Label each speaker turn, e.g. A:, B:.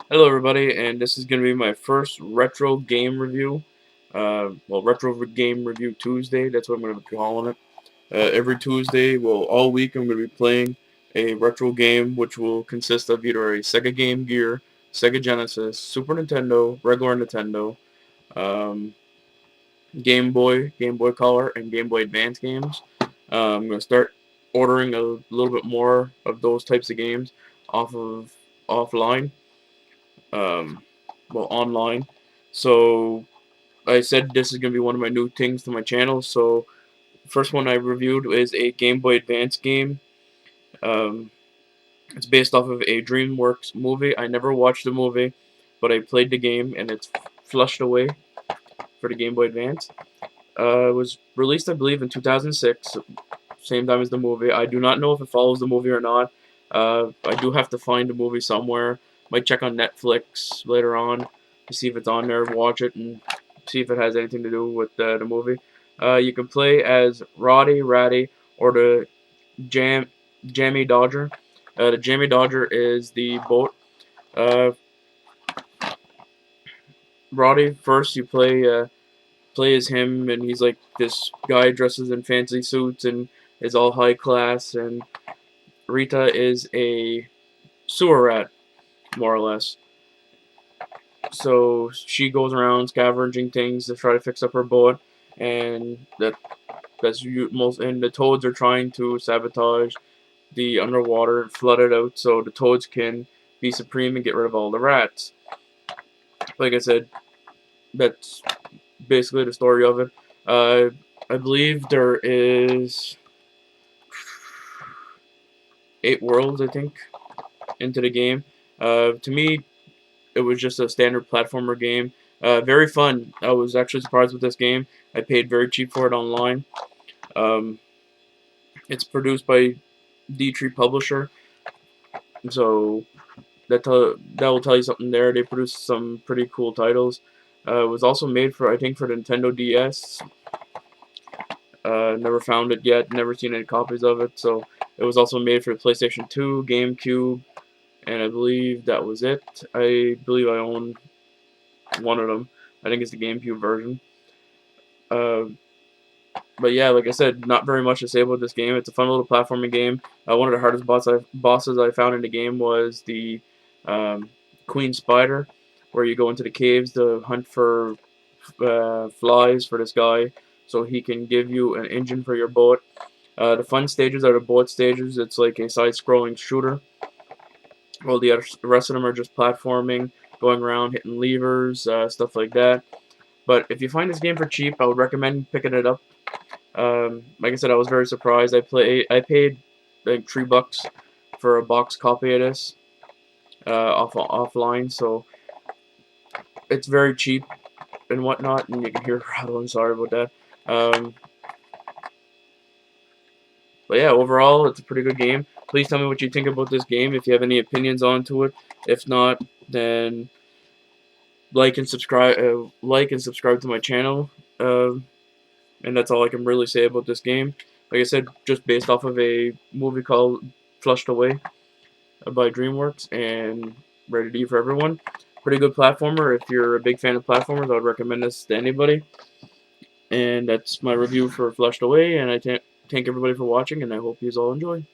A: Hello everybody, and this is going to be my first retro game review. Retro game review Tuesday, that's what I'm going to be calling it. Every Tuesday, all week I'm going to be playing a retro game which will consist of either a Sega Game Gear, Sega Genesis, Super Nintendo, regular Nintendo, um, Game Boy Color, and Game Boy Advance games. I'm going to start ordering a little bit more of those types of games off of offline. um, online. So I said this is gonna be one of my new things to my channel. So first one I reviewed is a Game Boy Advance game. Um, it's based off of a DreamWorks movie. I never watched the movie, but I played the game and it's flushed away for the Game Boy Advance. It was released, I believe, in 2006, same time as the movie. I do not know if it follows the movie or not. I do have to find the movie somewhere. Might check on Netflix later on to see if it's on there, watch it, and see if it has anything to do with the movie. You can play as Roddy, Ratty, or the Jammy Dodger. The Jammy Dodger is the boat. Uh, Roddy, first you play as him, and he's like this guy dresses in fancy suits and is all high class, and Rita is a sewer rat, more or less. So she goes around scavenging things to try to fix up her boat, and and the toads are trying to sabotage the underwater and flood it out so the toads can be supreme and get rid of all the rats. Like I said, that's basically the story of it. Uh, I believe there is 8 worlds, I think, into the game. To me, it was just a standard platformer game. Very fun. I was actually surprised with this game. I paid very cheap for it online. Um, it's produced by D-Tree Publisher, so that will tell you something there. They produced some pretty cool titles. It was also made for, I think, for the Nintendo DS. Never found it yet. Never seen any copies of it. So it was also made for the PlayStation 2, GameCube, and I believe that was it. I believe I own one of them. I think it's the GameCube version. Uh, but yeah, like I said, not very much to say about this game. It's a fun little platforming game. One of the hardest bosses I found in the game was the um, Queen Spider, where you go into the caves to hunt for flies for this guy, so he can give you an engine for your boat. The fun stages are the boat stages. It's like a side-scrolling shooter. Well, the rest of them are just platforming, going around, hitting levers, stuff like that. But if you find this game for cheap, I would recommend picking it up. Like I said, I was very surprised. I paid like $3 for a box copy of this offline, so it's very cheap and whatnot. And you can hear it rattling. Sorry about that. Um, but yeah, overall, it's a pretty good game. Please tell me what you think about this game. If you have any opinions onto it. If not, then like and subscribe. Like and subscribe to my channel. And that's all I can really say about this game. Like I said, just based off of a movie called Flushed Away by DreamWorks and rated E for everyone. Pretty good platformer. If you're a big fan of platformers, I would recommend this to anybody. And that's my review for Flushed Away, and I thank everybody for watching, and I hope you all enjoy.